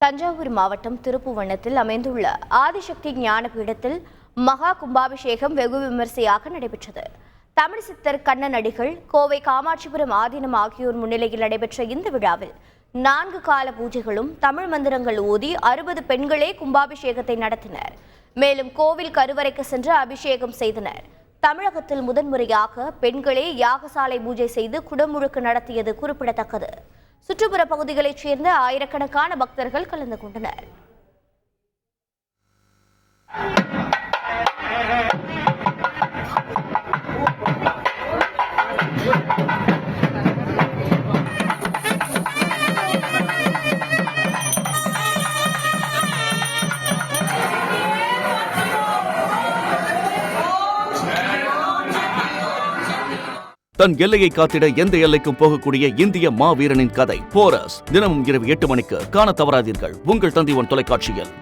தஞ்சாவூர் மாவட்டம் திருப்புவனத்தில் அமைந்துள்ள ஆதிசக்தி ஞானபீடத்தில் மகா கும்பாபிஷேகம் வெகு விமரிசையாக நடைபெற்றது. தமிழ் சித்தர் கண்ணன் அடிகள், கோவை காமாட்சிபுரம் ஆதீனம் ஆகியோர் முன்னிலையில் நடைபெற்ற இந்த விழாவில் 4 கால பூஜைகளும் தமிழ் மந்திரங்கள் ஓதி 60 பெண்களே கும்பாபிஷேகத்தை நடத்தினர். மேலும் கோவில் கருவறைக்கு சென்று அபிஷேகம் செய்தனர். தமிழகத்தில் முதன்முறையாக பெண்களே யாகசாலை பூஜை செய்து குடமுழுக்கு நடத்தியது குறிப்பிடத்தக்கது. சுற்றுப்புற பகுதிகளைச் சேர்ந்த ஆயிரக்கணக்கான பக்தர்கள் கலந்து கொண்டனர். தன் எல்லையை காத்திட எந்த எல்லைக்கும் போகக்கூடிய இந்திய மாவீரனின் கதை போரஸ் தினமும் இரவு 8 மணிக்கு காண தவறாதீர்கள். உங்கள் தந்தி ஒன் தொலைக்காட்சியில்.